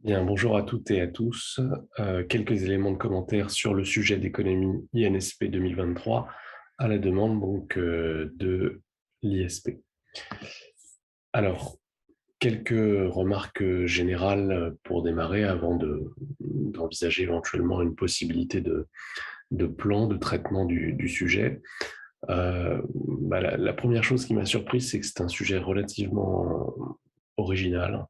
Bien, bonjour à toutes et à tous. Quelques éléments de commentaires sur le sujet d'économie INSP 2023 à la demande de l'ISP. Alors, quelques remarques générales pour démarrer avant d'envisager éventuellement une possibilité de plan de traitement du sujet. La première chose qui m'a surprise, c'est que c'est un sujet relativement original,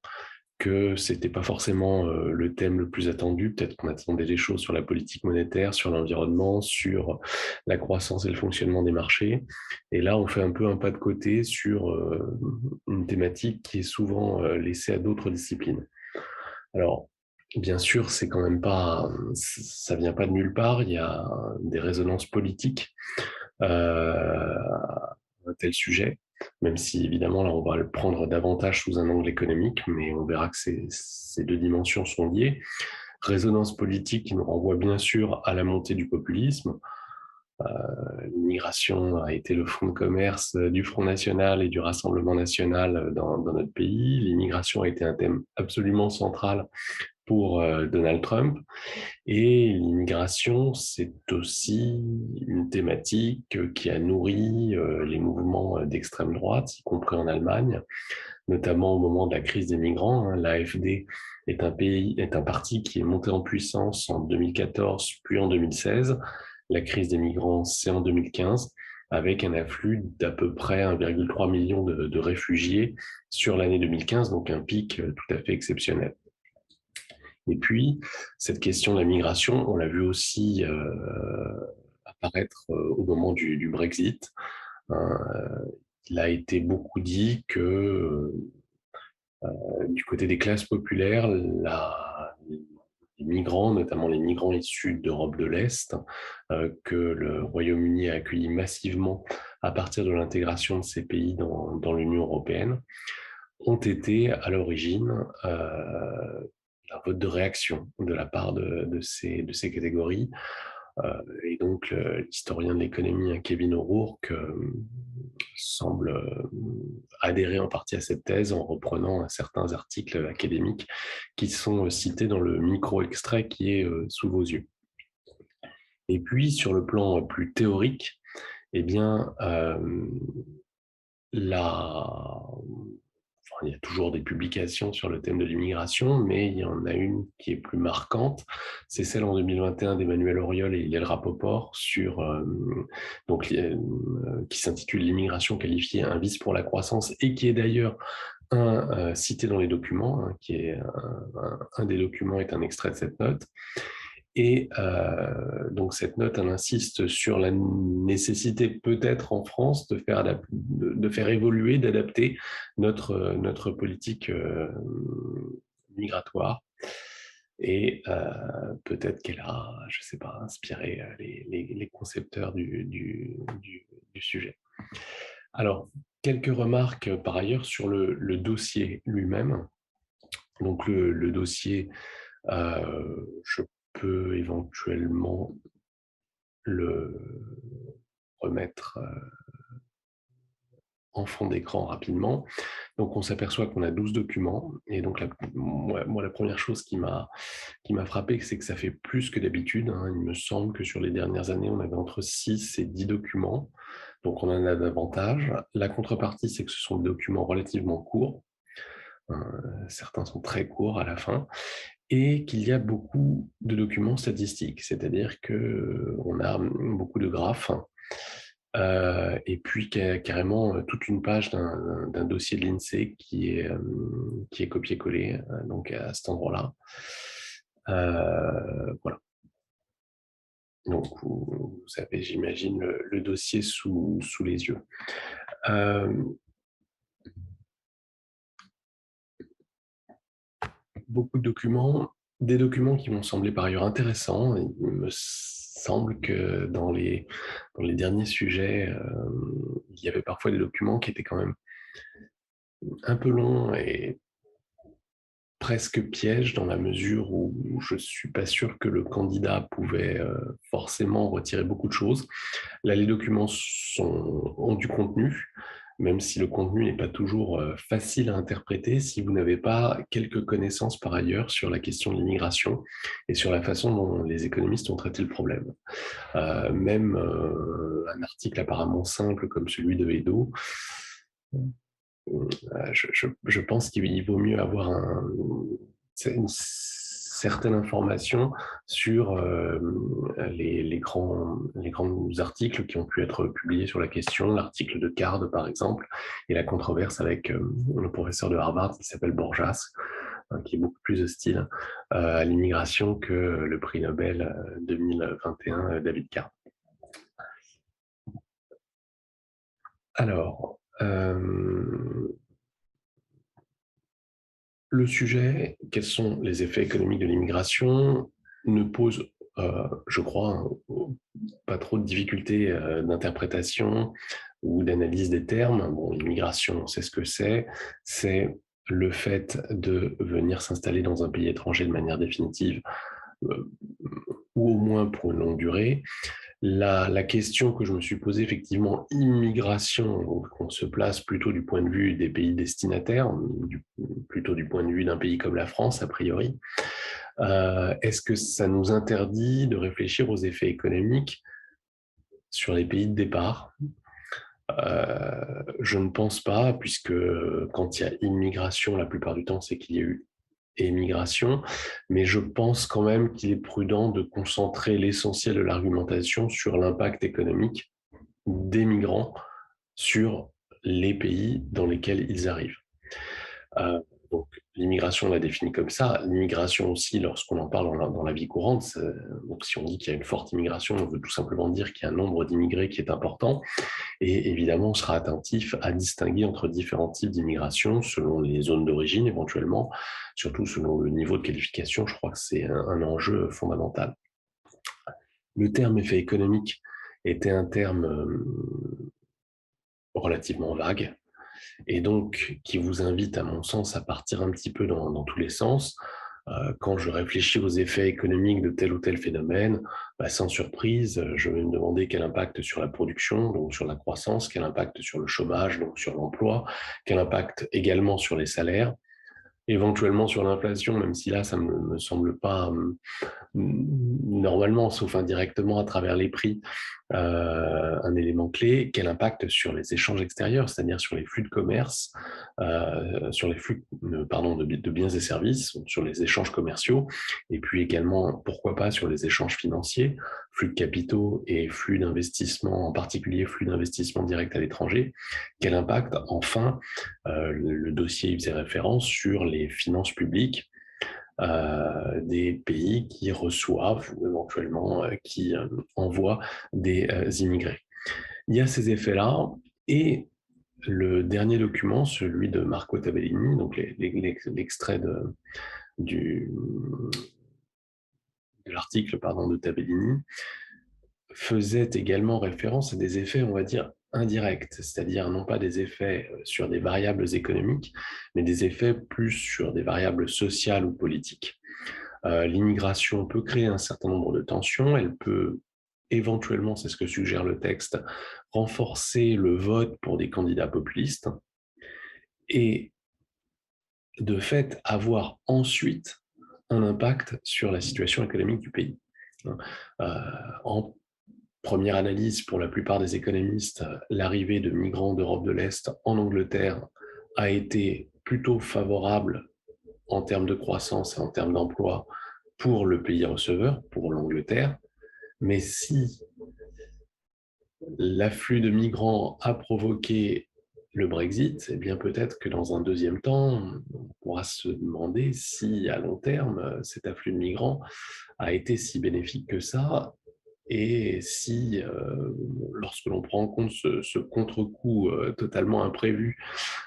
que c'était pas forcément le thème le plus attendu. Peut-être qu'on attendait des choses sur la politique monétaire, sur l'environnement, sur la croissance et le fonctionnement des marchés. Et là, on fait un peu un pas de côté sur une thématique qui est souvent laissée à d'autres disciplines. Alors, bien sûr, c'est quand même pas, ça vient pas de nulle part. Il y a des résonances politiques à un tel sujet, même si évidemment là on va le prendre davantage sous un angle économique, mais on verra que ces deux dimensions sont liées. Résonance politique qui nous renvoie bien sûr à la montée du populisme. L'immigration a été le fonds de commerce du Front National et du Rassemblement National dans notre pays. L'immigration a été un thème absolument central pour Donald Trump. Et l'immigration, c'est aussi une thématique qui a nourri les mouvements d'extrême droite, y compris en Allemagne, notamment au moment de la crise des migrants. L'AfD est un parti qui est monté en puissance en 2014 puis en 2016. La crise des migrants, c'est en 2015, avec un afflux d'à peu près 1,3 million de réfugiés sur l'année 2015, donc un pic tout à fait exceptionnel. Et puis, cette question de la migration, on l'a vu aussi apparaître au moment du Brexit. Il a été beaucoup dit que du côté des classes populaires, les migrants, notamment les migrants issus d'Europe de l'Est, que le Royaume-Uni a accueilli massivement à partir de l'intégration de ces pays dans l'Union européenne, ont été à l'origine un vote de réaction de la part de ces catégories. Et donc, l'historien de l'économie, Kevin O'Rourke, semble adhérer en partie à cette thèse en reprenant certains articles académiques qui sont cités dans le micro-extrait qui est sous vos yeux. Et puis, sur le plan plus théorique, eh bien, la il y a toujours des publications sur le thème de l'immigration, mais il y en a une qui est plus marquante. C'est celle en 2021 d'Emmanuel Auriol et Yael Rapoport qui s'intitule L'immigration qualifiée un vice pour la croissance et qui est d'ailleurs cité dans les documents, qui est un des documents est un extrait de cette note. Et donc cette note, elle insiste sur la nécessité peut-être en France de faire évoluer, d'adapter notre politique migratoire. Et peut-être qu'elle a, je ne sais pas, inspiré les concepteurs du sujet. Alors, quelques remarques par ailleurs sur le dossier lui-même. Donc le dossier, je peux éventuellement le remettre en fond d'écran rapidement. Donc, on s'aperçoit qu'on a 12 documents. Et donc, moi, la première chose qui m'a frappé, c'est que ça fait plus que d'habitude. Il me semble que sur les dernières années, on avait entre 6 et 10 documents. Donc, on en a davantage. La contrepartie, c'est que ce sont des documents relativement courts. Certains sont très courts à la fin. Et qu'il y a beaucoup de documents statistiques, c'est-à-dire qu'on a beaucoup de graphes, et puis carrément toute une page d'un dossier de l'INSEE qui est copié-collé donc à cet endroit-là. Voilà. Donc vous avez, j'imagine, le dossier sous les yeux. Beaucoup de documents, des documents qui m'ont semblé par ailleurs intéressants. Il me semble que dans les derniers sujets, il y avait parfois des documents qui étaient quand même un peu longs et presque pièges dans la mesure où je ne suis pas sûr que le candidat pouvait forcément retirer beaucoup de choses. Là, les documents ont du contenu, même si le contenu n'est pas toujours facile à interpréter si vous n'avez pas quelques connaissances par ailleurs sur la question de l'immigration et sur la façon dont les économistes ont traité le problème. Même un article apparemment simple comme celui de Edo, je pense qu'il vaut mieux avoir une certaine information sur les grands articles qui ont pu être publiés sur la question, l'article de Card par exemple, et la controverse avec le professeur de Harvard qui s'appelle Borjas, qui est beaucoup plus hostile à l'immigration que le prix Nobel 2021 David Card. Alors, le sujet, quels sont les effets économiques de l'immigration, ne pose, je crois, pas trop de difficultés d'interprétation ou d'analyse des termes. Bon, l'immigration, on sait ce que c'est le fait de venir s'installer dans un pays étranger de manière définitive ou au moins pour une longue durée. La question que je me suis posée, effectivement, immigration, donc on se place plutôt du point de vue des pays destinataires, plutôt du point de vue d'un pays comme la France, a priori. Est-ce que ça nous interdit de réfléchir aux effets économiques sur les pays de départ? Je ne pense pas, puisque quand il y a immigration, la plupart du temps, c'est qu'il y a eu émigration, mais je pense quand même qu'il est prudent de concentrer l'essentiel de l'argumentation sur l'impact économique des migrants sur les pays dans lesquels ils arrivent. Donc, l'immigration, on la définit comme ça. L'immigration aussi, lorsqu'on en parle dans la vie courante, donc si on dit qu'il y a une forte immigration, on veut tout simplement dire qu'il y a un nombre d'immigrés qui est important. Et évidemment, on sera attentif à distinguer entre différents types d'immigration selon les zones d'origine éventuellement, surtout selon le niveau de qualification. Je crois que c'est un enjeu fondamental. Le terme effet économique était un terme relativement vague et donc qui vous invite, à mon sens, à partir un petit peu dans tous les sens. Quand je réfléchis aux effets économiques de tel ou tel phénomène, sans surprise, je vais me demander quel impact sur la production, donc sur la croissance, quel impact sur le chômage, donc sur l'emploi, quel impact également sur les salaires, éventuellement sur l'inflation, même si là, ça ne me semble pas normalement, sauf indirectement à travers les prix, un élément clé, quel impact sur les échanges extérieurs, c'est-à-dire sur les flux de commerce, sur les flux de biens et services, sur les échanges commerciaux, et puis également, pourquoi pas, sur les échanges financiers, flux de capitaux et flux d'investissement, en particulier flux d'investissement direct à l'étranger. Quel impact, enfin, le dossier y faisait référence sur les finances publiques, des pays qui reçoivent ou éventuellement qui envoient des immigrés. Il y a ces effets-là et le dernier document, celui de Marco Tabellini, donc l'extrait de l'article de Tabellini, faisait également référence à des effets, on va dire, indirects, c'est-à-dire non pas des effets sur des variables économiques, mais des effets plus sur des variables sociales ou politiques. L'immigration peut créer un certain nombre de tensions, elle peut éventuellement, c'est ce que suggère le texte, renforcer le vote pour des candidats populistes et de fait avoir ensuite un impact sur la situation économique du pays. En première analyse, pour la plupart des économistes, l'arrivée de migrants d'Europe de l'Est en Angleterre a été plutôt favorable en termes de croissance et en termes d'emploi pour le pays receveur, pour l'Angleterre. Mais si l'afflux de migrants a provoqué le Brexit, eh bien peut-être que dans un deuxième temps, on pourra se demander si à long terme, cet afflux de migrants a été si bénéfique que ça, et si, lorsque l'on prend en compte ce contre-coup totalement imprévu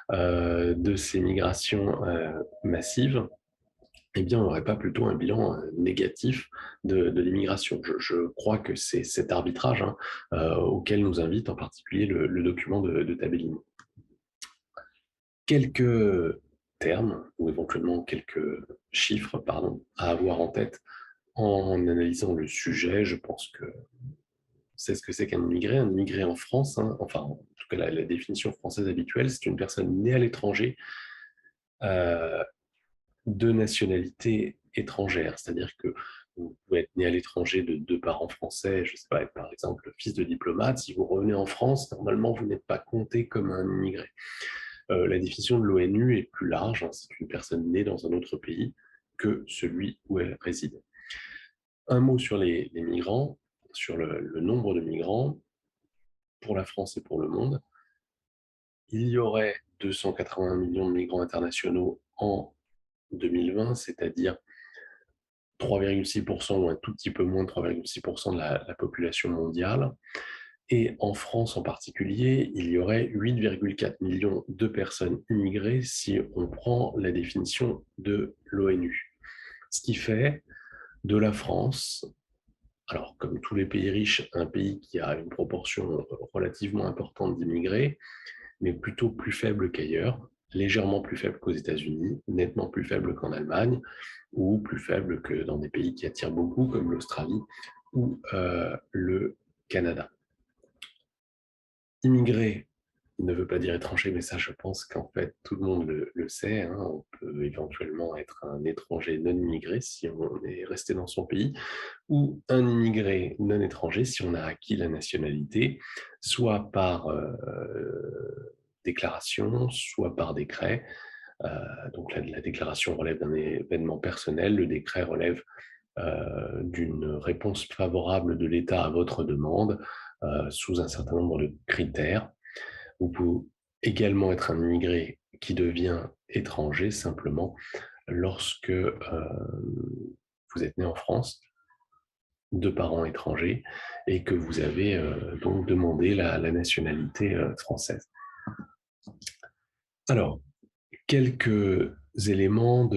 de ces migrations massives, eh bien, on n'aurait pas plutôt un bilan négatif de l'immigration. Je crois que c'est cet arbitrage auquel nous invite en particulier le document de Tabellini. Quelques termes, ou éventuellement quelques chiffres, à avoir en tête en analysant le sujet. Je pense que sait ce que c'est qu'un immigré. Un immigré en France, hein, enfin, en tout cas, la définition française habituelle, c'est une personne née à l'étranger euh, de nationalité étrangère. C'est-à-dire que vous pouvez être né à l'étranger de deux parents français, je ne sais pas, être par exemple fils de diplomate. Si vous revenez en France, normalement, vous n'êtes pas compté comme un immigré. La définition de l'ONU est plus large. Hein, c'est une personne née dans un autre pays que celui où elle réside. Un mot sur les migrants, sur le nombre de migrants pour la France et pour le monde. Il y aurait 280 millions de migrants internationaux en 2020, c'est-à-dire 3,6% ou un tout petit peu moins de 3,6% de la population mondiale. Et en France en particulier, il y aurait 8,4 millions de personnes immigrées si on prend la définition de l'ONU. Ce qui fait de la France, alors comme tous les pays riches, un pays qui a une proportion relativement importante d'immigrés, mais plutôt plus faible qu'ailleurs, légèrement plus faible qu'aux États-Unis, nettement plus faible qu'en Allemagne, ou plus faible que dans des pays qui attirent beaucoup, comme l'Australie ou le Canada. Immigré ne veut pas dire étranger, mais ça, je pense qu'en fait, tout le monde le sait. Hein. On peut éventuellement être un étranger non immigré si on est resté dans son pays, ou un immigré non étranger si on a acquis la nationalité, soit par déclaration, soit par décret. Donc la déclaration relève d'un événement personnel, le décret relève d'une réponse favorable de l'État à votre demande sous un certain nombre de critères. Vous pouvez également être un immigré qui devient étranger simplement lorsque vous êtes né en France de parents étrangers et que vous avez donc demandé la nationalité française. Alors, quelques éléments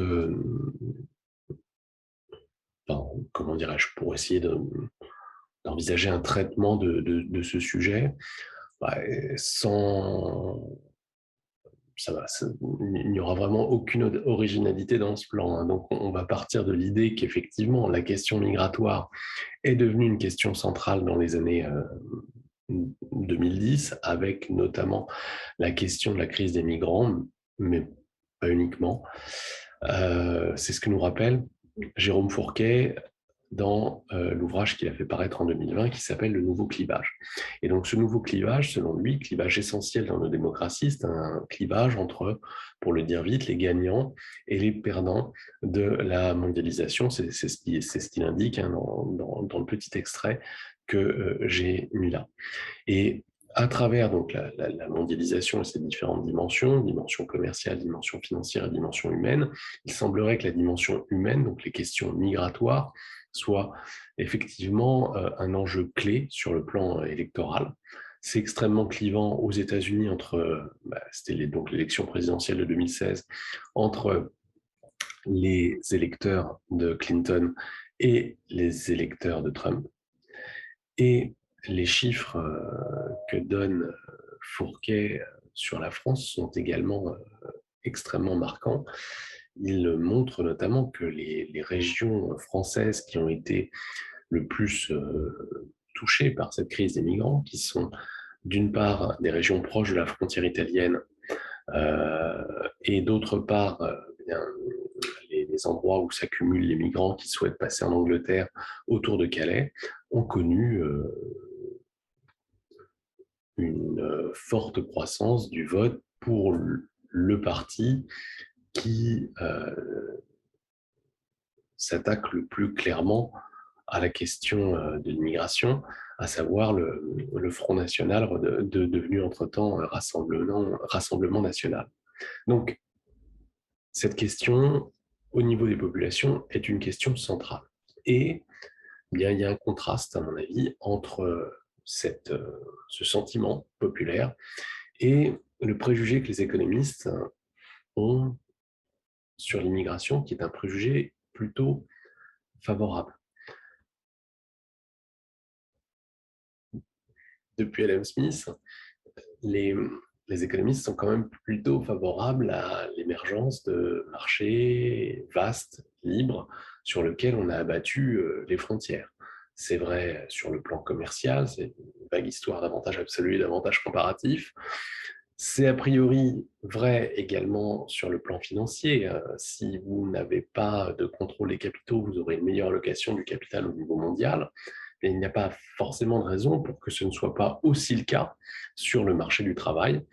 enfin, comment dirais-je, pour essayer d'envisager un traitement de ce sujet, sans il n'y aura vraiment aucune originalité dans ce plan. Hein. Donc, on va partir de l'idée qu'effectivement, la question migratoire est devenue une question centrale dans les années 2010, avec notamment la question de la crise des migrants, mais pas uniquement. C'est ce que nous rappelle Jérôme Fourquet dans l'ouvrage qu'il a fait paraître en 2020 qui s'appelle Le nouveau clivage. Et donc ce nouveau clivage, selon lui, clivage essentiel dans nos démocraties, c'est un clivage entre, pour le dire vite, les gagnants et les perdants de la mondialisation. C'est ce qu'il indique hein, dans le petit extrait que j'ai mis là. Et à travers donc la mondialisation et ses différentes dimensions, dimension commerciale, dimension financière et dimension humaine, il semblerait que la dimension humaine, donc les questions migratoires, soit effectivement un enjeu clé sur le plan électoral. C'est extrêmement clivant aux États-Unis entre, c'était donc l'élection présidentielle de 2016, entre les électeurs de Clinton et les électeurs de Trump. Et les chiffres que donne Fourquet sur la France sont également extrêmement marquants. Il montre notamment que les régions françaises qui ont été le plus touchées par cette crise des migrants, qui sont d'une part des régions proches de la frontière italienne et d'autre part bien, les endroits où s'accumulent les migrants qui souhaitent passer en Angleterre autour de Calais, ont connu une forte croissance du vote pour le parti qui s'attaque le plus clairement à la question de l'immigration, à savoir le Front National devenu entre-temps Rassemblement National. Donc, cette question, au niveau des populations, est une question centrale. Et bien, il y a un contraste, à mon avis, entre ce sentiment populaire et le préjugé que les économistes ont sur l'immigration, qui est un préjugé plutôt favorable. Depuis Adam Smith, les, les économistes sont quand même plutôt favorables à l'émergence de marchés vastes, libres, sur lesquels on a abattu les frontières. C'est vrai sur le plan commercial, c'est une vague histoire d'avantages absolus et d'avantages comparatifs. C'est a priori vrai également sur le plan financier. Si vous n'avez pas de contrôle des capitaux, vous aurez une meilleure allocation du capital au niveau mondial. Et il n'y a pas forcément de raison pour que ce ne soit pas aussi le cas sur le marché du travail.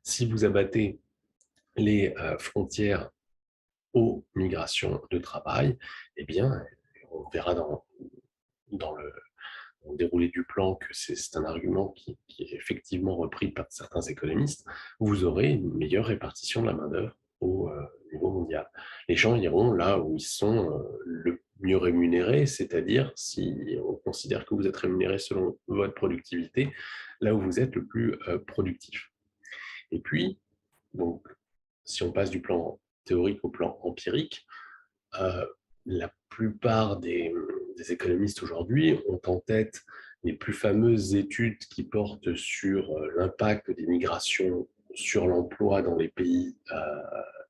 Si vous abattez les frontières aux migrations de travail, eh bien, on verra dans le déroulé du plan que c'est un argument qui est effectivement repris par certains économistes, vous aurez une meilleure répartition de la main-d'œuvre au niveau mondial. Les gens iront là où ils sont le mieux rémunérés, c'est-à-dire si on considère que vous êtes rémunéré selon votre productivité, là où vous êtes le plus productif. Et puis, donc, si on passe du plan théorique au plan empirique, la plupart des économistes aujourd'hui ont en tête les plus fameuses études qui portent sur l'impact des migrations sur l'emploi dans les pays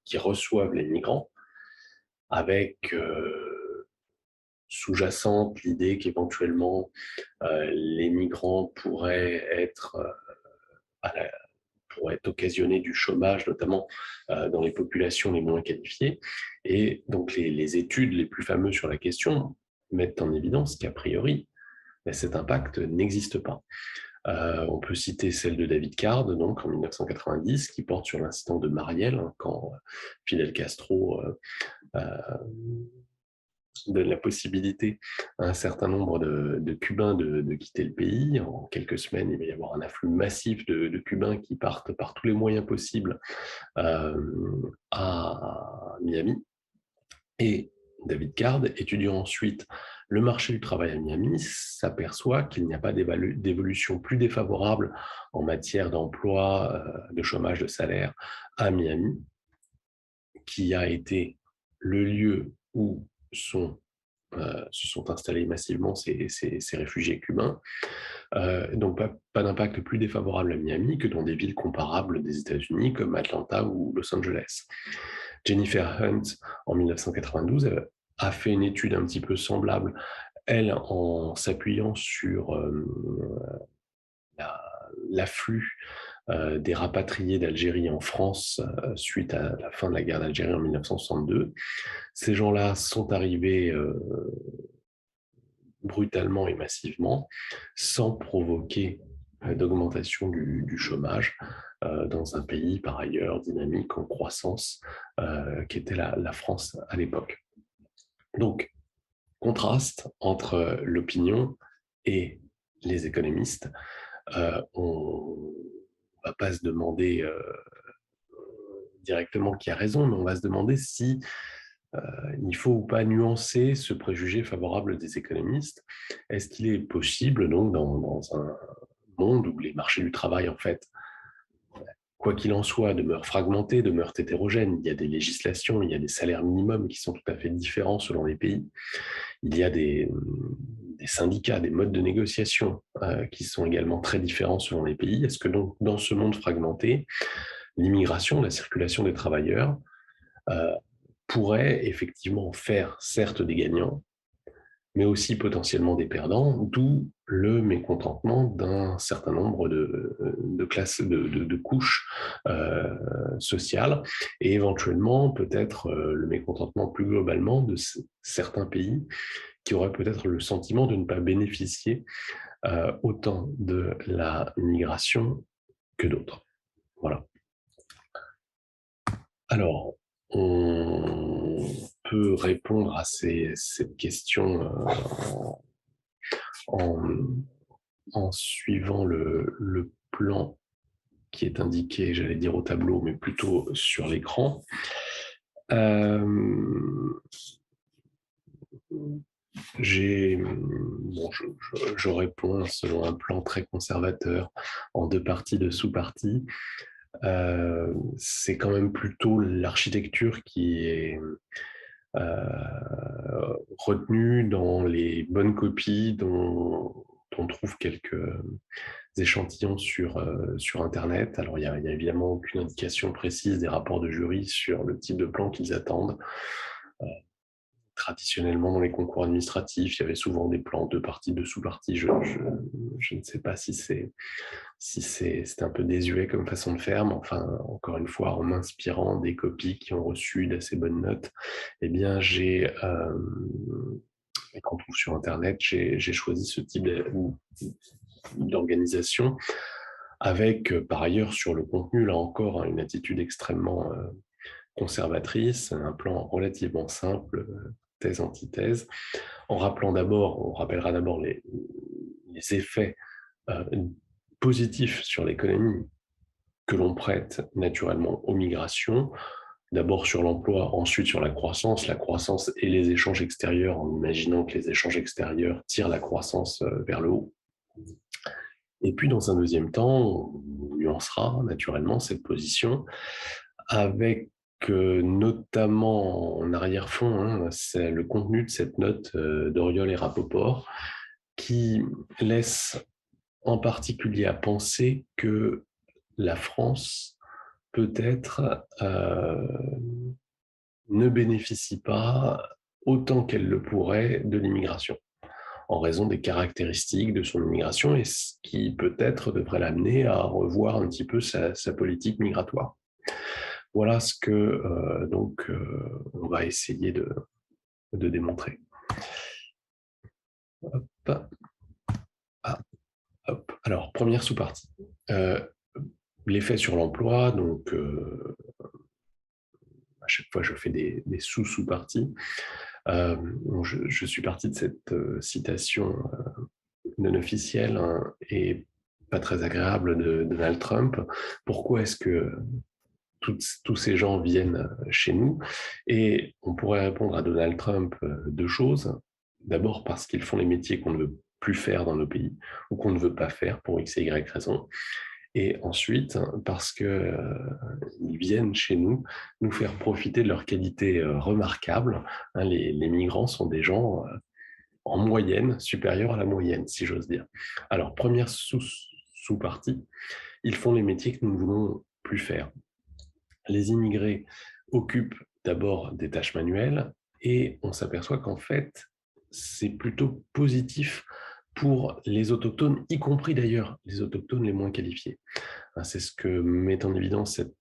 qui reçoivent les migrants, avec sous-jacente l'idée qu'éventuellement les migrants pourraient être occasionner du chômage, notamment dans les populations les moins qualifiées. Et donc les études les plus fameuses sur la question mettent en évidence qu'a priori, cet impact n'existe pas. On peut citer celle de David Card, donc en 1990, qui porte sur l'incident de Mariel, quand Fidel Castro donne la possibilité à un certain nombre de Cubains de quitter le pays. En quelques semaines, il va y avoir un afflux massif de Cubains qui partent par tous les moyens possibles à Miami. Et David Card, étudiant ensuite le marché du travail à Miami, s'aperçoit qu'il n'y a pas d'évolution plus défavorable en matière d'emploi, de chômage, de salaire à Miami, qui a été le lieu où se sont installés massivement ces réfugiés cubains. Donc pas d'impact plus défavorable à Miami que dans des villes comparables des États-Unis comme Atlanta ou Los Angeles. Jennifer Hunt, en 1992, a fait une étude un petit peu semblable, elle, en s'appuyant sur l'afflux des rapatriés d'Algérie en France suite à la fin de la guerre d'Algérie en 1962. Ces gens-là sont arrivés brutalement et massivement, sans provoquer d'augmentation du chômage dans un pays par ailleurs dynamique en croissance qui était la France à l'époque. Donc, contraste entre l'opinion et les économistes. On ne va pas se demander directement qui a raison, mais on va se demander si il faut ou pas nuancer ce préjugé favorable des économistes. Est-ce qu'il est possible, donc, dans un monde où les marchés du travail, en fait, quoi qu'il en soit, demeurent fragmentés, demeurent hétérogènes, il y a des législations, il y a des salaires minimums qui sont tout à fait différents selon les pays, il y a des syndicats, des modes de négociation qui sont également très différents selon les pays. Est-ce que donc, dans ce monde fragmenté, l'immigration, la circulation des travailleurs pourrait effectivement faire certes des gagnants, mais aussi potentiellement des perdants, d'où le mécontentement d'un certain nombre de classes, de couches sociales, et éventuellement peut-être le mécontentement plus globalement de certains pays qui auraient peut-être le sentiment de ne pas bénéficier autant de la migration que d'autres. Voilà. Alors, on peut répondre à cette question en suivant le plan qui est indiqué, j'allais dire au tableau, mais plutôt sur l'écran. Je réponds selon un plan très conservateur en deux parties de sous-parties. C'est quand même plutôt l'architecture qui est retenue dans les bonnes copies dont on trouve quelques échantillons sur Internet. Alors, il n'y a évidemment aucune indication précise des rapports de jury sur le type de plan qu'ils attendent. traditionnellement, dans les concours administratifs, il y avait souvent des plans, deux parties, deux sous-parties. Je ne sais pas si c'est un peu désuet comme façon de faire, mais enfin, encore une fois, en m'inspirant des copies qui ont reçu d'assez bonnes notes, eh bien, et qu'on trouve sur Internet, j'ai choisi ce type d'organisation avec, par ailleurs, sur le contenu, là encore, hein, une attitude extrêmement conservatrice, un plan relativement simple, thèse, antithèse, on rappellera d'abord les effets positifs sur l'économie que l'on prête naturellement aux migrations, d'abord sur l'emploi, ensuite sur la croissance et les échanges extérieurs, en imaginant que les échanges extérieurs tirent la croissance vers le haut. Et puis, dans un deuxième temps, on nuancera naturellement cette position avec notamment en arrière-fond, hein, c'est le contenu de cette note d'Oriol et Rapoport qui laisse en particulier à penser que la France peut-être ne bénéficie pas autant qu'elle le pourrait de l'immigration, en raison des caractéristiques de son immigration, et ce qui peut-être devrait l'amener à revoir un petit peu sa politique migratoire. Voilà ce que on va essayer de démontrer. Hop. Ah, hop. Alors, première sous-partie. L'effet sur l'emploi, donc à chaque fois je fais des sous-parties. Je suis parti de cette citation non officielle, hein, et pas très agréable de Donald Trump. Pourquoi est-ce que tous ces gens viennent chez nous? Et on pourrait répondre à Donald Trump deux choses. D'abord parce qu'ils font les métiers qu'on ne veut plus faire dans nos pays ou qu'on ne veut pas faire pour X et Y raison. Et ensuite, parce qu'ils viennent chez nous nous faire profiter de leurs qualités remarquables. Hein, les migrants sont des gens en moyenne supérieurs à la moyenne, si j'ose dire. Alors, première sous-partie, ils font les métiers que nous ne voulons plus faire. Les immigrés occupent d'abord des tâches manuelles et on s'aperçoit qu'en fait, c'est plutôt positif pour les autochtones, y compris d'ailleurs les autochtones les moins qualifiés. C'est ce que met en évidence cet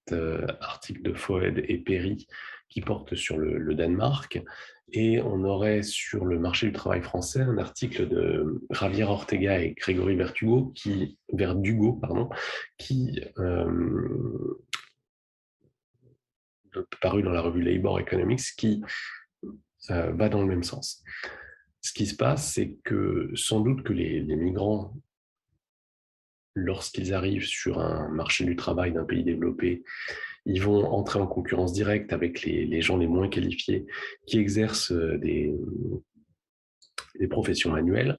article de Foed et Perry qui porte sur le Danemark. Et on aurait sur le marché du travail français un article de Javier Ortega et Grégory Verdugo qui paru dans la revue Labour Economics, qui va dans le même sens. Ce qui se passe, c'est que sans doute que les migrants, lorsqu'ils arrivent sur un marché du travail d'un pays développé, ils vont entrer en concurrence directe avec les gens les moins qualifiés qui exercent des professions manuelles.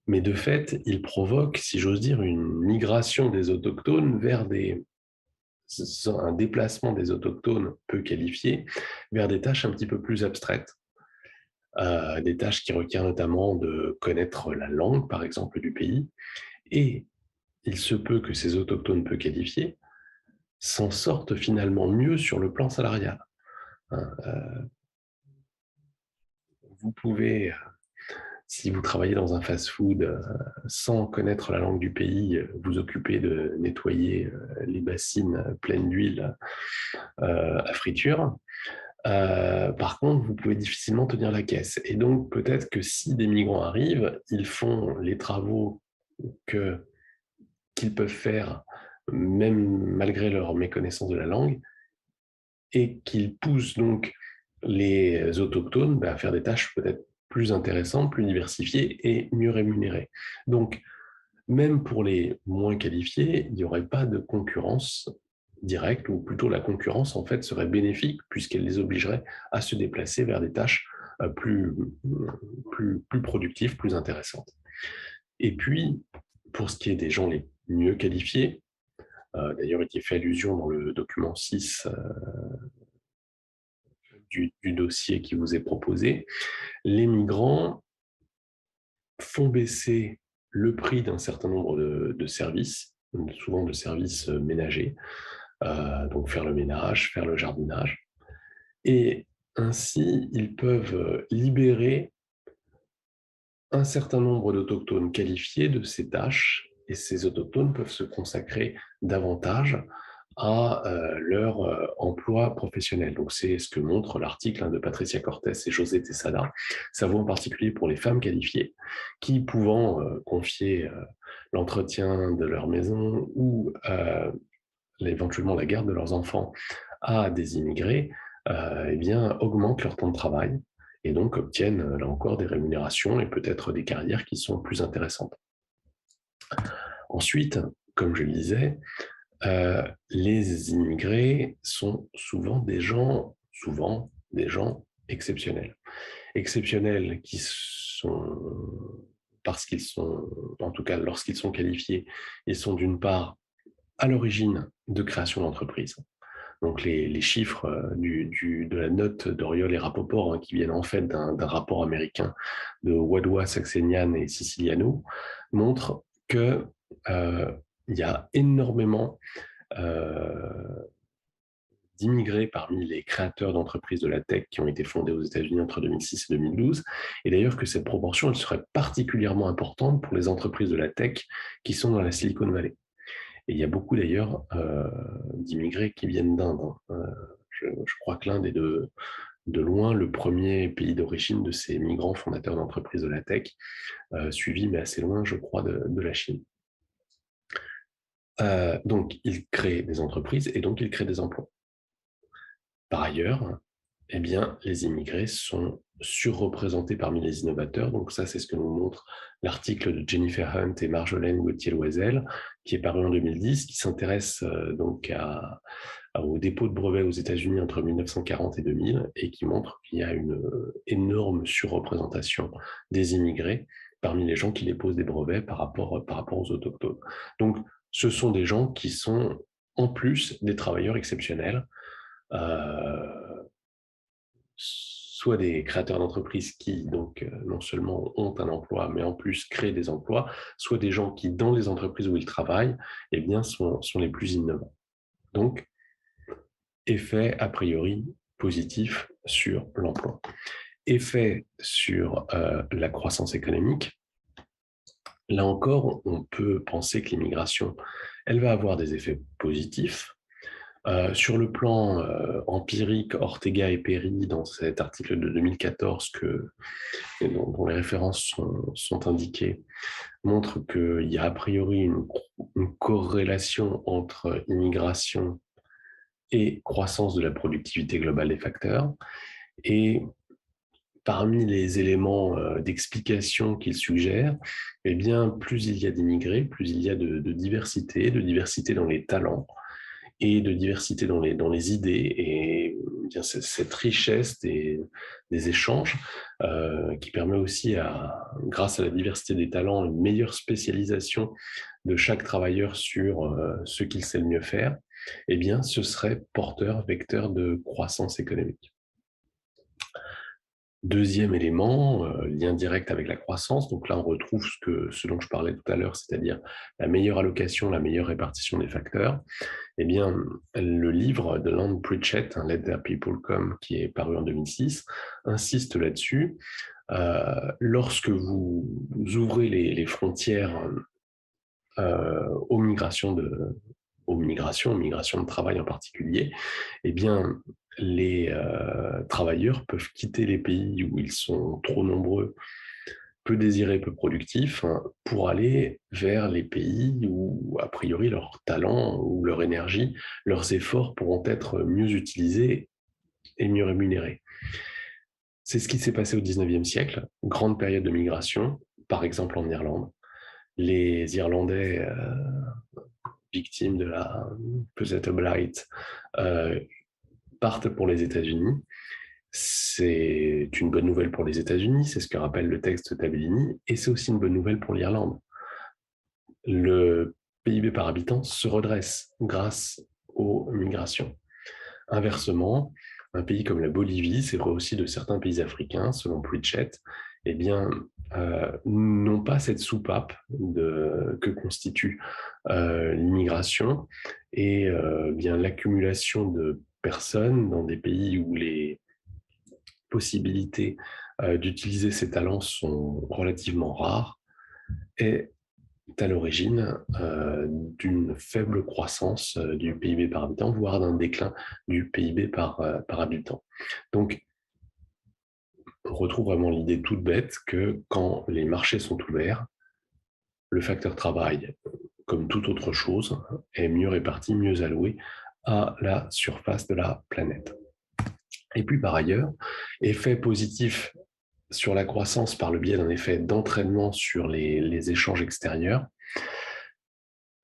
Mais de fait, ils provoquent, si j'ose dire, une migration des autochtones vers un déplacement des autochtones peu qualifiés vers des tâches un petit peu plus abstraites. Des tâches qui requièrent notamment de connaître la langue, par exemple, du pays. Et il se peut que ces autochtones peu qualifiés s'en sortent finalement mieux sur le plan salarial. Vous pouvez, si vous travaillez dans un fast-food sans connaître la langue du pays, vous occuper de nettoyer les bassines pleines d'huile à friture. Par contre, vous pouvez difficilement tenir la caisse. Et donc, peut-être que si des migrants arrivent, ils font les travaux qu'ils peuvent faire, même malgré leur méconnaissance de la langue, et qu'ils poussent donc les autochtones à faire des tâches peut-être plus intéressantes, plus diversifiées et mieux rémunérées. Donc, même pour les moins qualifiés, il n'y aurait pas de concurrence directe, ou plutôt la concurrence en fait serait bénéfique puisqu'elle les obligerait à se déplacer vers des tâches plus productives, plus intéressantes. Et puis, pour ce qui est des gens les mieux qualifiés, d'ailleurs il y a fait allusion dans le document 6 du dossier qui vous est proposé, les migrants font baisser le prix d'un certain nombre de services, souvent de services ménagers, donc faire le ménage, faire le jardinage. Et Ainsi, ils peuvent libérer un certain nombre d'autochtones qualifiés de ces tâches, et ces autochtones peuvent se consacrer davantage à leur emploi professionnel. Donc, c'est ce que montre l'article de Patricia Cortés et José Tesada. Ça vaut en particulier pour les femmes qualifiées qui, pouvant confier l'entretien de leur maison ou éventuellement la garde de leurs enfants à des immigrés, eh bien, augmentent leur temps de travail et donc obtiennent là encore des rémunérations et peut-être des carrières qui sont plus intéressantes. Ensuite, comme je le disais, les immigrés sont souvent des gens exceptionnels. Exceptionnels qui sont, parce qu'ils sont, en tout cas lorsqu'ils sont qualifiés, ils sont d'une part à l'origine de création d'entreprises. Donc les chiffres de la note d'Oriol et Rapoport, qui viennent en fait d'un rapport américain de Wadwa, Saxenian et Siciliano, montrent que il y a énormément d'immigrés parmi les créateurs d'entreprises de la tech qui ont été fondées aux États-Unis entre 2006 et 2012, et d'ailleurs que cette proportion elle serait particulièrement importante pour les entreprises de la tech qui sont dans la Silicon Valley. Et il y a beaucoup d'ailleurs d'immigrés qui viennent d'Inde. Je crois que l'Inde est de loin le premier pays d'origine de ces migrants fondateurs d'entreprises de la tech, suivi mais assez loin, je crois, de la Chine. Donc, ils créent des entreprises et donc ils créent des emplois. Par ailleurs, eh bien, les immigrés sont surreprésentés parmi les innovateurs. Donc ça, c'est ce que nous montre l'article de Jennifer Hunt et Marjolaine Gauthier-Loisel, qui est paru en 2010, qui s'intéresse donc au dépôt de brevets aux États-Unis entre 1940 et 2000, et qui montre qu'il y a une énorme surreprésentation des immigrés parmi les gens qui déposent des brevets par rapport aux autochtones. Donc, ce sont des gens qui sont en plus des travailleurs exceptionnels, soit des créateurs d'entreprises qui, donc, non seulement ont un emploi, mais en plus créent des emplois, soit des gens qui, dans les entreprises où ils travaillent, eh bien, sont les plus innovants. Donc, effet a priori positif sur l'emploi. Effet sur la croissance économique. Là encore, on peut penser que l'immigration, elle va avoir des effets positifs. Sur le plan empirique, Ortega et Perry, dans cet article de 2014 dont les références sont indiquées, montrent qu'il y a a priori une corrélation entre immigration et croissance de la productivité globale des facteurs. Et parmi les éléments d'explication qu'ils suggèrent, eh bien, plus il y a d'immigrés, plus il y a de diversité dans les talents, et de diversité dans les idées, et bien cette richesse des échanges qui permet aussi, grâce à la diversité des talents, une meilleure spécialisation de chaque travailleur sur ce qu'il sait le mieux faire, eh bien, ce serait porteur, vecteur de croissance économique. Deuxième élément, lien direct avec la croissance. Donc là, on retrouve ce dont je parlais tout à l'heure, c'est-à-dire la meilleure allocation, la meilleure répartition des facteurs. Eh bien, le livre de Land Pritchett, Let Their People Come, qui est paru en 2006, insiste là-dessus. Lorsque vous ouvrez les frontières aux migrations de travail en particulier, eh bien, les travailleurs peuvent quitter les pays où ils sont trop nombreux, peu désirés, peu productifs, pour aller vers les pays où, a priori, leur talent ou leur énergie, leurs efforts pourront être mieux utilisés et mieux rémunérés. C'est ce qui s'est passé au XIXe siècle, grande période de migration, par exemple en Irlande. Les Irlandais victimes de la Potato Blight partent pour les États-Unis. C'est une bonne nouvelle pour les États-Unis, c'est ce que rappelle le texte de Tabellini, et c'est aussi une bonne nouvelle pour l'Irlande. Le PIB par habitant se redresse grâce aux migrations. Inversement, un pays comme la Bolivie, c'est vrai aussi de certains pays africains, selon Pritchett, eh bien, n'ont pas cette soupape que constitue l'immigration et bien l'accumulation de personnes dans des pays où les possibilités d'utiliser ses talents sont relativement rares, est à l'origine d'une faible croissance du PIB par habitant, voire d'un déclin du PIB par habitant. Donc, on retrouve vraiment l'idée toute bête que quand les marchés sont ouverts, le facteur travail, comme toute autre chose, est mieux réparti, mieux alloué à la surface de la planète. Et puis par ailleurs, effet positif sur la croissance par le biais d'un effet d'entraînement sur les échanges extérieurs,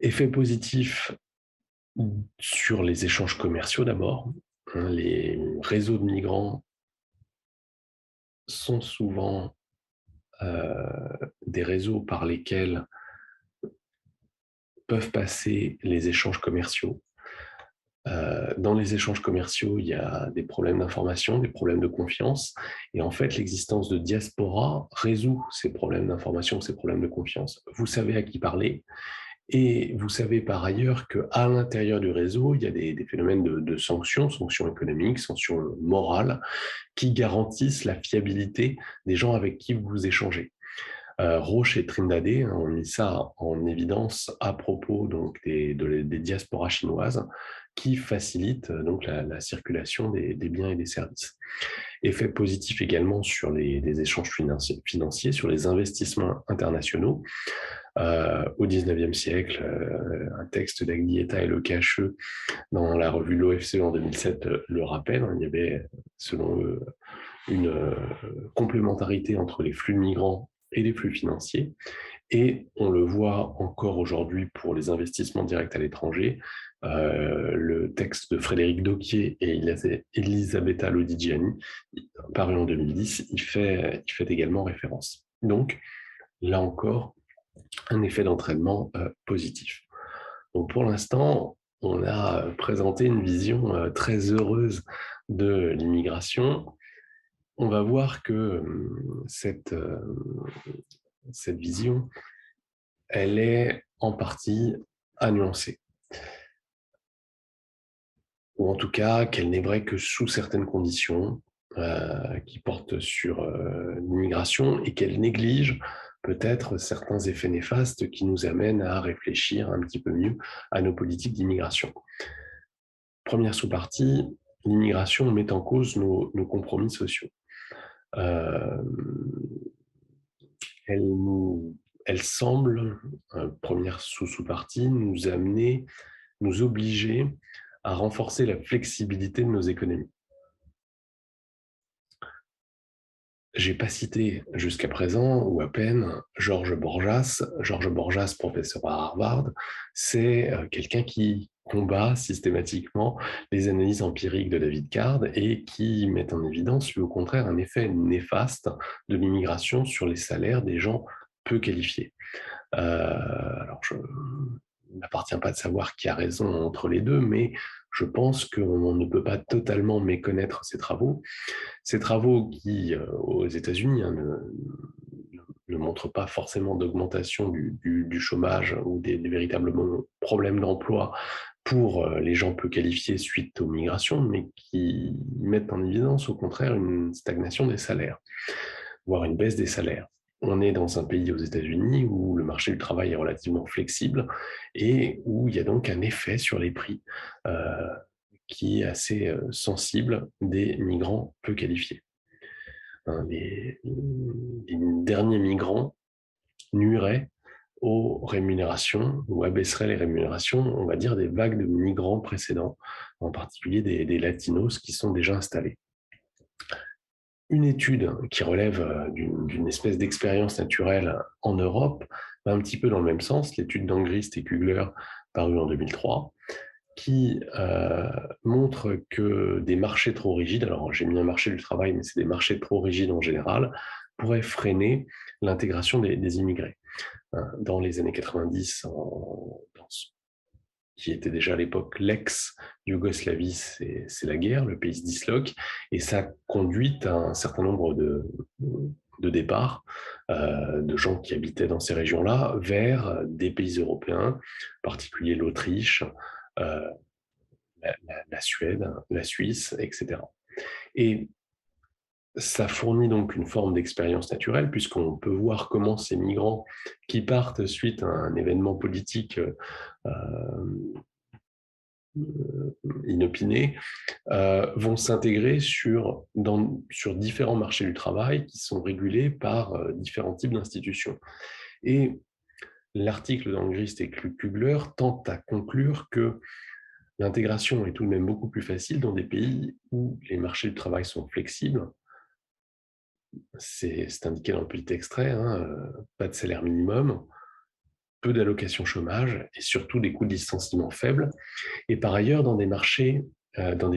effet positif sur les échanges commerciaux d'abord. Les réseaux de migrants sont souvent des réseaux par lesquels peuvent passer les échanges commerciaux. Dans les échanges commerciaux, il y a des problèmes d'information, des problèmes de confiance. Et en fait, l'existence de diaspora résout ces problèmes d'information, ces problèmes de confiance. Vous savez à qui parler. Et vous savez par ailleurs qu'à l'intérieur du réseau, il y a des phénomènes de sanctions, sanctions économiques, sanctions morales, qui garantissent la fiabilité des gens avec qui vous échangez. Roche et Trindade ont mis ça en évidence à propos donc, des diasporas chinoises qui facilitent donc la circulation des biens et des services. Effet positif également sur les échanges financiers, sur les investissements internationaux. Au XIXe siècle, un texte d'Aglietta et Le Cacheux dans la revue de l'OFCE en 2007 le rappelle. Il y avait, selon eux, une complémentarité entre les flux de migrants et les flux financiers. Et on le voit encore aujourd'hui pour les investissements directs à l'étranger. Le texte de Frédéric Dauquier et Elisabetta Lodigiani, paru en 2010, il fait également référence. Donc, là encore, un effet d'entraînement positif. Donc, pour l'instant, on a présenté une vision très heureuse de l'immigration. On va voir que cette vision, elle est en partie à nuancer. Ou en tout cas, qu'elle n'est vraie que sous certaines conditions qui portent sur l'immigration et qu'elle néglige peut-être certains effets néfastes qui nous amènent à réfléchir un petit peu mieux à nos politiques d'immigration. Première sous-partie, l'immigration met en cause nos compromis sociaux. Elle semble, première sous-partie, nous amener, nous obliger à renforcer la flexibilité de nos économies. J'ai pas cité jusqu'à présent, ou à peine, Georges Borjas. Georges Borjas, professeur à Harvard, c'est quelqu'un qui combat systématiquement les analyses empiriques de David Card et qui met en évidence, lui, au contraire, un effet néfaste de l'immigration sur les salaires des gens peu qualifiés. Alors, il n'appartient pas de savoir qui a raison entre les deux, mais je pense qu'on ne peut pas totalement méconnaître ces travaux. Ces travaux qui, aux États-Unis, ne montrent pas forcément d'augmentation du chômage ou des véritables problèmes d'emploi pour les gens peu qualifiés suite aux migrations, mais qui mettent en évidence au contraire une stagnation des salaires, voire une baisse des salaires. On est dans un pays aux États-Unis où le marché du travail est relativement flexible et où il y a donc un effet sur les prix qui est assez sensible des migrants peu qualifiés. Les derniers migrants nuiraient aux rémunérations ou abaisseraient les rémunérations, on va dire, des vagues de migrants précédents, en particulier des latinos qui sont déjà installés. Une étude qui relève d'une espèce d'expérience naturelle en Europe va un petit peu dans le même sens, l'étude d'Angrist et Kugler parue en 2003, qui montre que des marchés trop rigides, alors j'ai mis un marché du travail, mais c'est des marchés trop rigides en général, pourraient freiner l'intégration des immigrés. Dans les années 90, qui était déjà à l'époque l'ex-Yougoslavie, c'est la guerre, le pays se disloque, et ça conduit à un certain nombre de départs de gens qui habitaient dans ces régions-là vers des pays européens, en particulier l'Autriche, la Suède, la Suisse, etc. Et Ça fournit donc une forme d'expérience naturelle, puisqu'on peut voir comment ces migrants qui partent suite à un événement politique inopiné vont s'intégrer sur différents marchés du travail qui sont régulés par différents types d'institutions. Et l'article d'Angrist et Kugler tente à conclure que l'intégration est tout de même beaucoup plus facile dans des pays où les marchés du travail sont flexibles. C'est indiqué dans le petit extrait, hein, pas de salaire minimum, peu d'allocations chômage et surtout des coûts de licenciement faibles. Et par ailleurs, dans des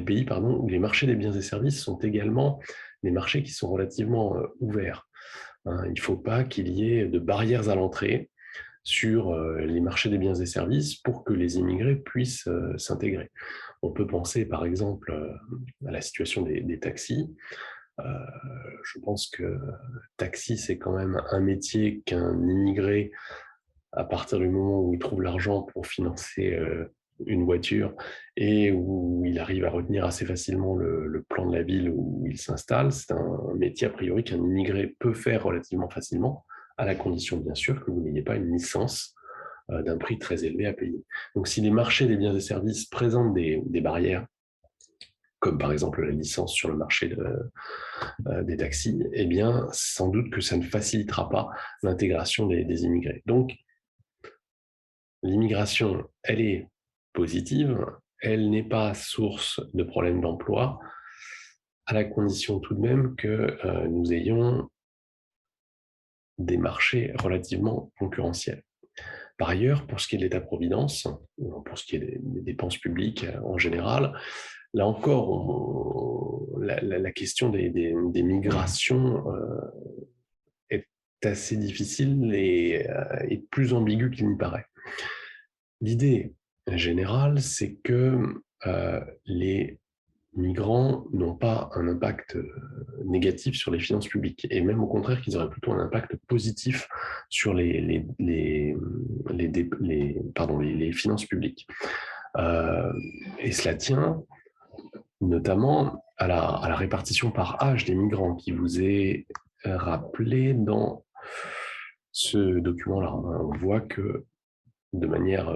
pays où les marchés des biens et services sont également des marchés qui sont relativement ouverts. Hein, il ne faut pas qu'il y ait de barrières à l'entrée sur les marchés des biens et services pour que les immigrés puissent s'intégrer. On peut penser par exemple à la situation des taxis. Je pense que taxi, c'est quand même un métier qu'un immigré, à partir du moment où il trouve l'argent pour financer une voiture et où il arrive à retenir assez facilement le plan de la ville où il s'installe, c'est un métier a priori qu'un immigré peut faire relativement facilement, à la condition bien sûr que vous n'ayez pas une licence d'un prix très élevé à payer. Donc si les marchés des biens et services présentent des barrières, comme par exemple la licence sur le marché des taxis, eh bien, sans doute que ça ne facilitera pas l'intégration des immigrés. Donc, l'immigration, elle est positive, elle n'est pas source de problèmes d'emploi, à la condition tout de même que nous ayons des marchés relativement concurrentiels. Par ailleurs, pour ce qui est de l'État-providence, pour ce qui est des dépenses publiques en général, là encore, la question des migrations est assez difficile et plus ambiguë qu'il n'y paraît. L'idée générale, c'est que les migrants n'ont pas un impact négatif sur les finances publiques, et même au contraire qu'ils auraient plutôt un impact positif sur les finances publiques. Et cela tient notamment à la répartition par âge des migrants qui vous est rappelé dans ce document-là. On voit que de manière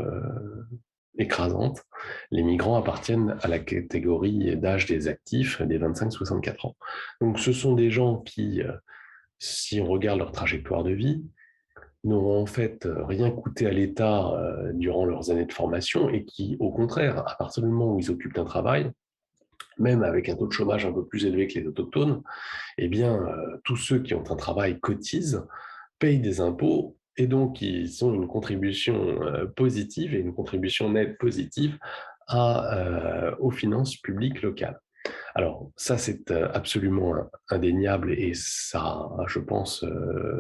écrasante, les migrants appartiennent à la catégorie d'âge des actifs des 25-64 ans. Donc ce sont des gens qui, si on regarde leur trajectoire de vie, n'auront en fait rien coûté à l'État durant leurs années de formation et qui, au contraire, à partir du moment où ils occupent un travail, même avec un taux de chômage un peu plus élevé que les autochtones, eh bien, tous ceux qui ont un travail cotisent, payent des impôts et donc ils ont une contribution positive et une contribution nette positive aux finances publiques locales. Alors ça, c'est absolument indéniable et ça, je pense,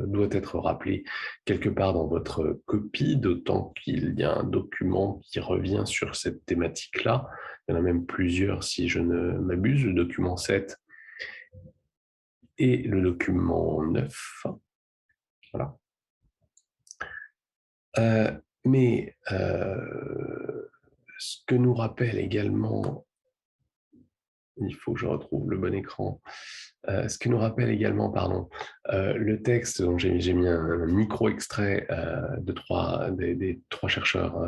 doit être rappelé quelque part dans votre copie, d'autant qu'il y a un document qui revient sur cette thématique-là. Il y en a même plusieurs, si je ne m'abuse, le document 7 et le document 9. Voilà. Mais ce que nous rappelle également, il faut que je retrouve le bon écran, ce que nous rappelle également, le texte dont j'ai mis un micro-extrait des trois chercheurs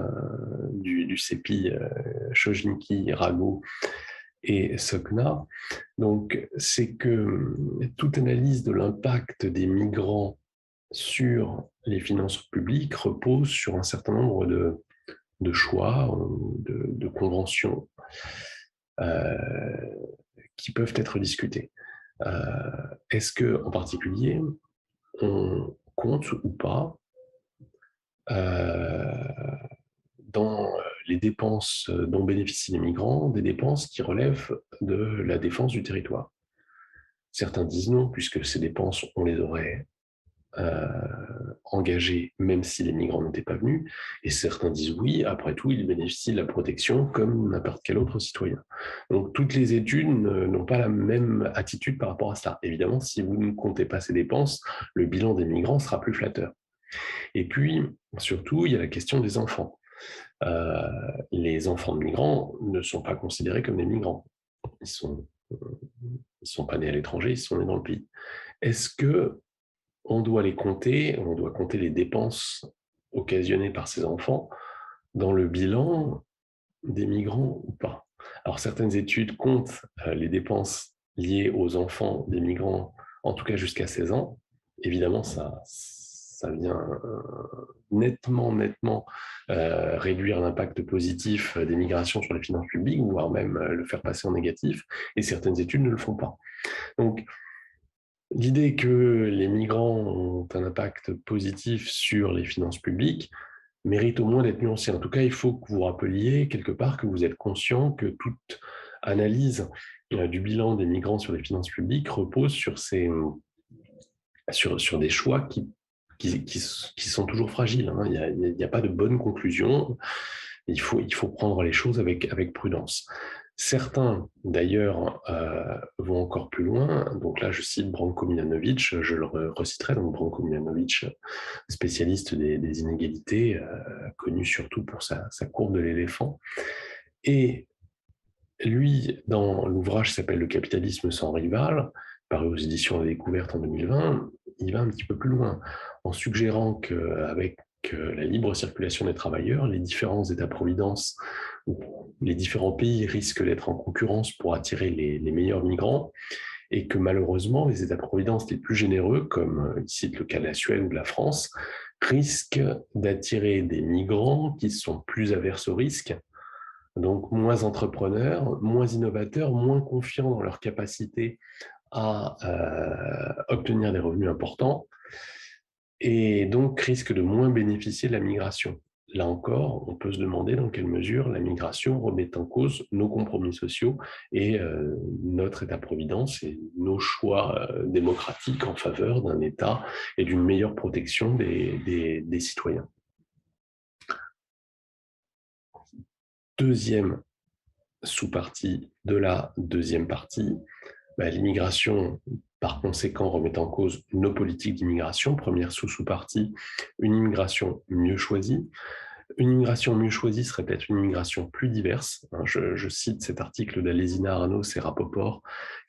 du CEPI, Chojniki, Rago et Sokna. Donc, c'est que toute analyse de l'impact des migrants sur les finances publiques repose sur un certain nombre de choix, de conventions qui peuvent être discutées. Est-ce que, en particulier, on compte ou pas dans les dépenses dont bénéficient les migrants, des dépenses qui relèvent de la défense du territoire? Certains disent non, puisque ces dépenses, on les aurait engagés même si les migrants n'étaient pas venus, et certains disent oui, après tout, ils bénéficient de la protection comme n'importe quel autre citoyen. Donc toutes les études n'ont pas la même attitude par rapport à cela. Évidemment, si vous ne comptez pas ces dépenses, le bilan des migrants sera plus flatteur. Et puis, surtout, il y a la question des enfants. Les enfants de migrants ne sont pas considérés comme des migrants. Ils sont Ils ne sont pas nés à l'étranger, ils sont nés dans le pays. Est-ce qu'on doit les compter, on doit compter les dépenses occasionnées par ces enfants dans le bilan des migrants ou pas? Alors, certaines études comptent les dépenses liées aux enfants des migrants, en tout cas jusqu'à 16 ans. Évidemment, ça vient nettement réduire l'impact positif des migrations sur les finances publiques, voire même le faire passer en négatif, et certaines études ne le font pas. Donc, l'idée que les migrants ont un impact positif sur les finances publiques mérite au moins d'être nuancée. En tout cas, il faut que vous rappeliez quelque part que vous êtes conscient que toute analyse du bilan des migrants sur les finances publiques repose sur des choix qui sont toujours fragiles. Hein. Il n'y a pas de bonne conclusion. Il faut prendre les choses avec prudence. Certains, d'ailleurs, vont encore plus loin. Donc là, je cite Branko Milanovic, je le reciterai. Donc Branko Milanovic, spécialiste des inégalités, connu surtout pour sa courbe de l'éléphant. Et lui, dans l'ouvrage qui s'appelle « Le capitalisme sans rival », paru aux éditions La Découverte en 2020, il va un petit peu plus loin, en suggérant qu'avec la libre circulation des travailleurs, les différents États-providence, les différents pays risquent d'être en concurrence pour attirer les meilleurs migrants, et que malheureusement, les États-providence les plus généreux, comme il cite le cas de la Suède ou de la France, risquent d'attirer des migrants qui sont plus averses au risque, donc moins entrepreneurs, moins innovateurs, moins confiants dans leur capacité à obtenir des revenus importants, et donc risquent de moins bénéficier de la migration. Là encore, on peut se demander dans quelle mesure la migration remet en cause nos compromis sociaux et notre État-providence et nos choix démocratiques en faveur d'un État et d'une meilleure protection des citoyens. Deuxième sous-partie de la deuxième partie, l'immigration, par conséquent, remet en cause nos politiques d'immigration. Première sous-partie, une immigration mieux choisie. Une immigration mieux choisie serait peut-être une immigration plus diverse. Je cite cet article d'Alesina Aranos et Rapoport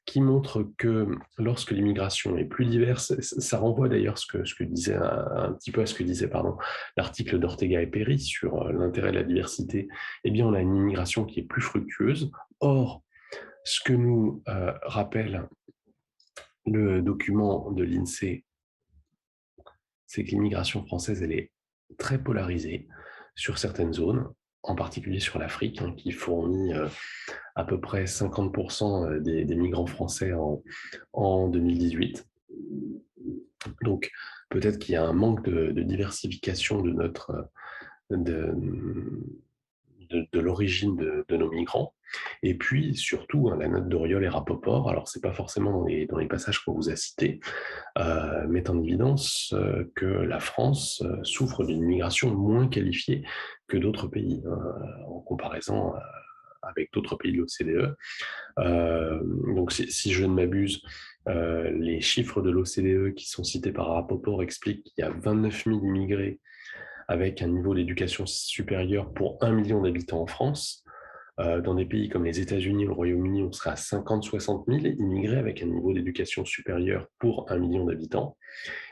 qui montre que lorsque l'immigration est plus diverse, ça renvoie d'ailleurs ce que disait un petit peu à ce que disait l'article d'Ortega et Perry sur l'intérêt de la diversité. Eh bien, on a une immigration qui est plus fructueuse. Or, ce que nous rappelle le document de l'INSEE, c'est que l'immigration française, elle est très polarisée sur certaines zones, en particulier sur l'Afrique, qui fournit à peu près 50% des migrants français en 2018. Donc, peut-être qu'il y a un manque de diversification de l'origine de nos migrants. Et puis, surtout, la note d'Auriol et Rapoport, alors ce n'est pas forcément dans les passages qu'on vous a cités, met en évidence que la France souffre d'une migration moins qualifiée que d'autres pays, en comparaison avec d'autres pays de l'OCDE. Donc, si je ne m'abuse, les chiffres de l'OCDE qui sont cités par Rapoport expliquent qu'il y a 29 000 immigrés avec un niveau d'éducation supérieur pour 1 million d'habitants en France. Dans des pays comme les États-Unis ou le Royaume-Uni, on serait à 50-60 000 immigrés avec un niveau d'éducation supérieur pour 1 million d'habitants.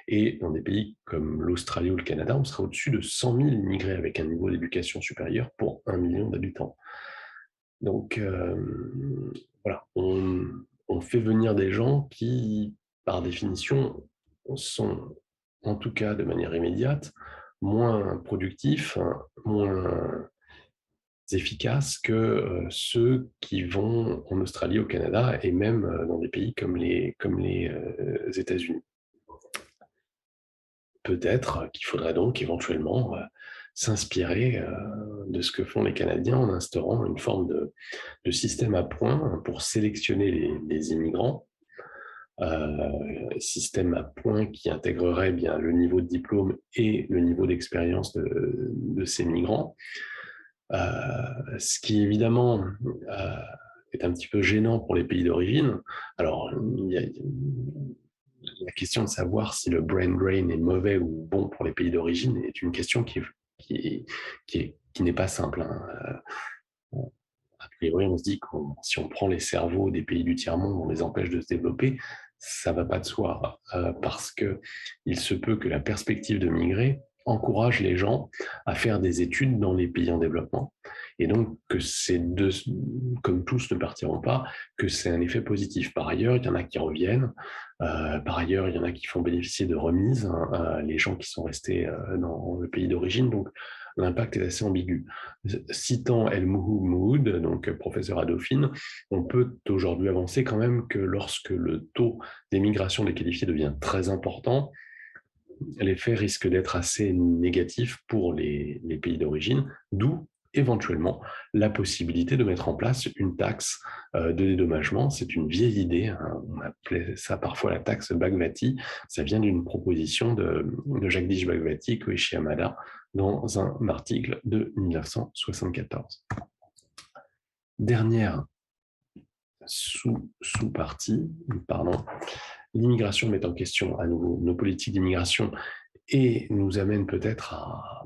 Et dans des pays comme l'Australie ou le Canada, on serait au-dessus de 100 000 immigrés avec un niveau d'éducation supérieur pour 1 million d'habitants. Donc, voilà, on fait venir des gens qui, par définition, sont, en tout cas de manière immédiate, moins productifs, moins efficaces que ceux qui vont en Australie, au Canada et même dans des pays comme les États-Unis. Peut-être qu'il faudrait donc éventuellement s'inspirer de ce que font les Canadiens en instaurant une forme de système à points pour sélectionner les immigrants. Système à points qui intégrerait bien le niveau de diplôme et le niveau d'expérience de ces migrants. Ce qui évidemment est un petit peu gênant pour les pays d'origine. Alors, il y a la question de savoir si le brain drain est mauvais ou bon pour les pays d'origine est une question qui n'est pas simple. priori, on se dit que si on prend les cerveaux des pays du tiers-monde, on les empêche de se développer, ça ne va pas de soi, parce qu'il se peut que la perspective de migrer encourage les gens à faire des études dans les pays en développement. Et donc, que ces deux, comme tous ne partiront pas, que c'est un effet positif. Par ailleurs, il y en a qui reviennent. Par ailleurs, il y en a qui font bénéficier de remises, hein, les gens qui sont restés dans le pays d'origine. Donc, l'impact est assez ambigu. Citant El Mouhoud, donc professeur à Dauphine, on peut aujourd'hui avancer quand même que lorsque le taux d'émigration des qualifiés devient très important, l'effet risque d'être assez négatif pour les pays d'origine, d'où éventuellement la possibilité de mettre en place une taxe de dédommagement. C'est une vieille idée, hein. On appelait ça parfois la taxe Bhagwati. Ça vient d'une proposition de Jagdish Bhagwati, Koichi Hamada, dans un article de 1974. Dernière sous-partie, pardon, l'immigration met en question à nouveau nos politiques d'immigration et nous amène peut-être à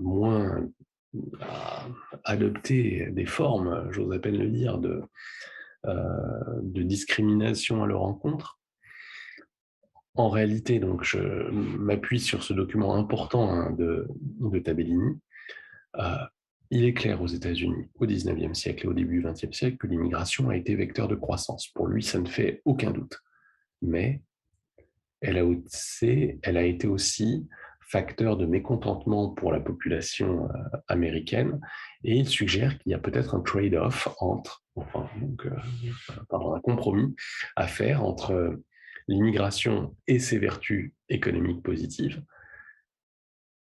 adopter des formes, j'ose à peine le dire, de discrimination à leur encontre. En réalité, donc, je m'appuie sur ce document important, hein, de Tabellini. Il est clair aux États-Unis, au XIXe siècle et au début du XXe siècle, que l'immigration a été vecteur de croissance. Pour lui, ça ne fait aucun doute. Mais elle a été aussi facteur de mécontentement pour la population américaine, et il suggère qu'il y a peut-être un trade-off un compromis à faire entre l'immigration et ses vertus économiques positives,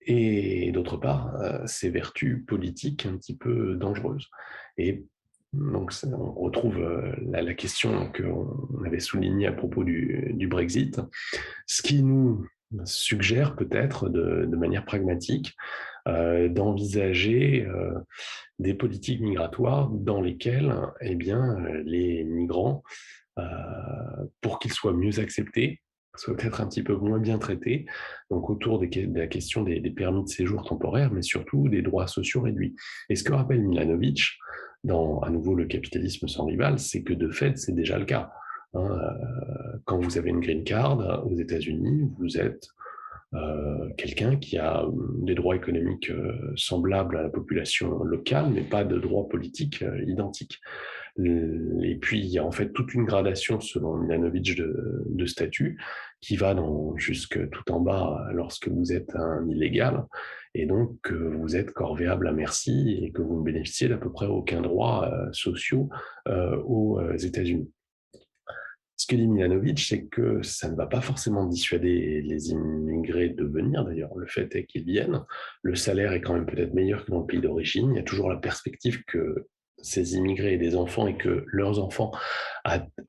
et d'autre part, ses vertus politiques un petit peu dangereuses. Et donc, on retrouve la question qu'on avait soulignée à propos du Brexit, ce qui nous suggère peut-être de manière pragmatique d'envisager des politiques migratoires dans lesquelles les migrants, pour qu'ils soient mieux acceptés, soient peut-être un petit peu moins bien traités, donc autour de la question des permis de séjour temporaires, mais surtout des droits sociaux réduits. Et ce que rappelle Milanovic, dans à nouveau Le capitalisme sans rival, c'est que de fait, c'est déjà le cas. Quand vous avez une green card aux États-Unis, vous êtes quelqu'un qui a des droits économiques semblables à la population locale, mais pas de droits politiques identiques. Et puis, il y a en fait toute une gradation, selon Milanovic, de statut qui va jusque tout en bas lorsque vous êtes un illégal, et donc que vous êtes corvéable à merci et que vous ne bénéficiez d'à peu près aucun droit sociaux aux États-Unis. Ce que dit Milanovic, c'est que ça ne va pas forcément dissuader les immigrés de venir. D'ailleurs, le fait est qu'ils viennent. Le salaire est quand même peut-être meilleur que dans le pays d'origine. Il y a toujours la perspective que ces immigrés aient des enfants et que leurs enfants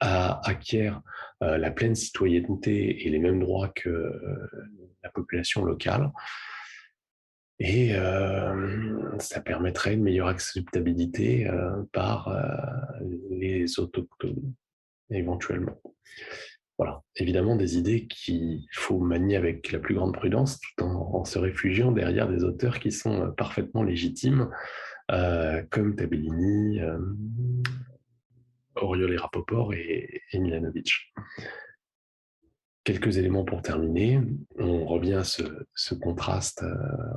acquièrent la pleine citoyenneté et les mêmes droits que la population locale. Et ça permettrait une meilleure acceptabilité par les autochtones, éventuellement. Voilà, évidemment des idées qu'il faut manier avec la plus grande prudence, tout en se réfugiant derrière des auteurs qui sont parfaitement légitimes, comme Tabellini, Auriol et Rapoport et Milanovic. Quelques éléments pour terminer. On revient à ce contraste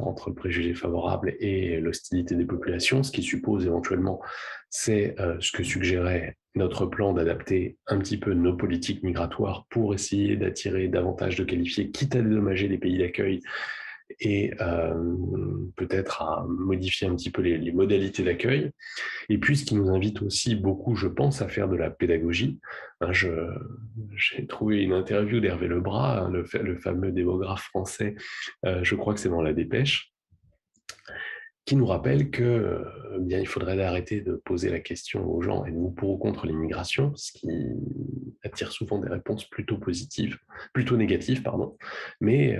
entre le préjugé favorable et l'hostilité des populations, ce qui suppose éventuellement, c'est ce que suggérait notre plan d'adapter un petit peu nos politiques migratoires pour essayer d'attirer davantage de qualifiés, quitte à dédommager les pays d'accueil et peut-être à modifier un petit peu les modalités d'accueil. Et puis, ce qui nous invite aussi beaucoup, je pense, à faire de la pédagogie. J'ai trouvé une interview d'Hervé Lebras, le fameux démographe français, je crois que c'est dans La Dépêche, qui nous rappelle que il faudrait arrêter de poser la question aux gens et nous pour ou contre l'immigration, ce qui attire souvent des réponses plutôt négatives, mais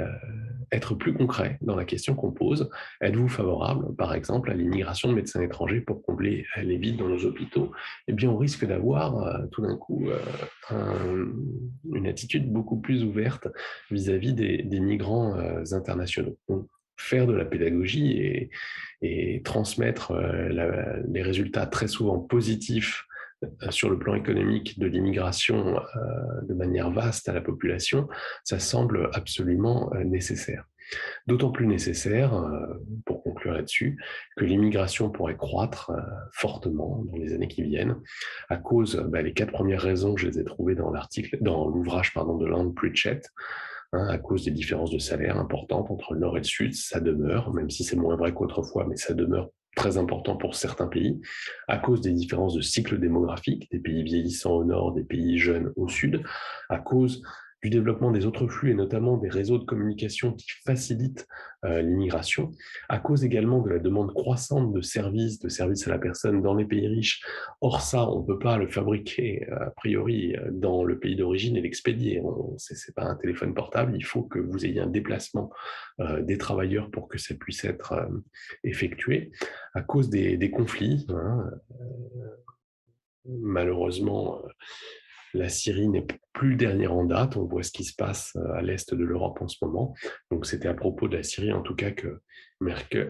être plus concret dans la question qu'on pose. Êtes-vous favorable, par exemple, à l'immigration de médecins étrangers pour combler les vides dans nos hôpitaux? Eh bien, on risque d'avoir tout d'un coup une attitude beaucoup plus ouverte vis-à-vis des migrants internationaux. Donc, faire de la pédagogie et transmettre les résultats très souvent positifs sur le plan économique de l'immigration de manière vaste à la population, ça semble absolument nécessaire. D'autant plus nécessaire, pour conclure là-dessus, que l'immigration pourrait croître fortement dans les années qui viennent, à cause, les 4 premières raisons, je les ai trouvées dans l'ouvrage de Land Pritchett, à cause des différences de salaire importantes entre le nord et le sud, ça demeure, même si c'est moins vrai qu'autrefois, mais ça demeure très important pour certains pays, à cause des différences de cycle démographique, des pays vieillissants au nord, des pays jeunes au sud, à cause du développement des autres flux et notamment des réseaux de communication qui facilitent l'immigration, à cause également de la demande croissante de services à la personne dans les pays riches. Or ça, on ne peut pas le fabriquer a priori dans le pays d'origine et l'expédier. Ce n'est pas un téléphone portable, il faut que vous ayez un déplacement des travailleurs pour que ça puisse être effectué, à cause des conflits. Malheureusement, la Syrie n'est plus le dernier en date. On voit ce qui se passe à l'est de l'Europe en ce moment. Donc, c'était à propos de la Syrie, en tout cas, que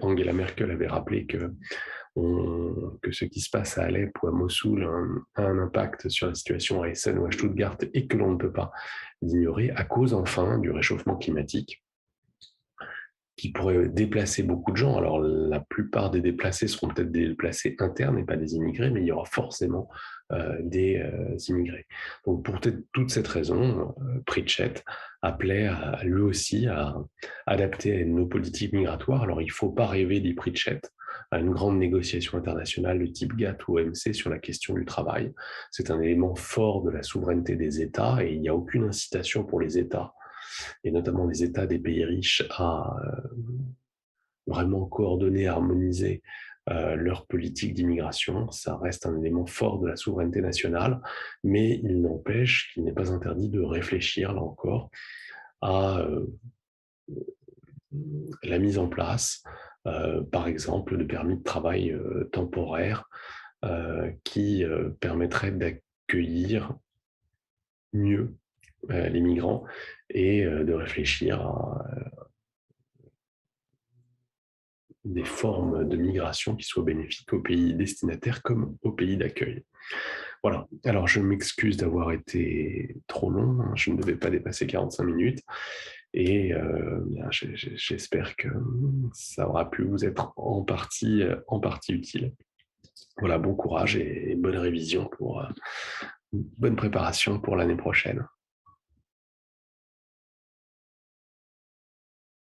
Angela Merkel avait rappelé que ce qui se passe à Alep ou à Mossoul a un impact sur la situation à Essen ou à Stuttgart et que l'on ne peut pas l'ignorer à cause, enfin, du réchauffement climatique qui pourrait déplacer beaucoup de gens. Alors, la plupart des déplacés seront peut-être des déplacés internes et pas des immigrés, mais il y aura forcément des immigrés. Donc, pour toute cette raison, Pritchett appelait lui aussi à adapter nos politiques migratoires. Alors, il ne faut pas rêver, dit Pritchett, à une grande négociation internationale de type GATT ou OMC sur la question du travail. C'est un élément fort de la souveraineté des États et il n'y a aucune incitation pour les États et notamment les États des pays riches, à vraiment coordonner, harmoniser leur politique d'immigration. Ça reste un élément fort de la souveraineté nationale, mais il n'empêche qu'il n'est pas interdit de réfléchir, là encore, à la mise en place, par exemple, de permis de travail temporaires qui permettraient d'accueillir mieux les migrants et de réfléchir à des formes de migration qui soient bénéfiques aux pays destinataires comme aux pays d'accueil. Voilà. Alors, je m'excuse d'avoir été trop long. Je ne devais pas dépasser 45 minutes. Et j'espère que ça aura pu vous être en partie utile. Voilà, bon courage et bonne révision bonne préparation pour l'année prochaine.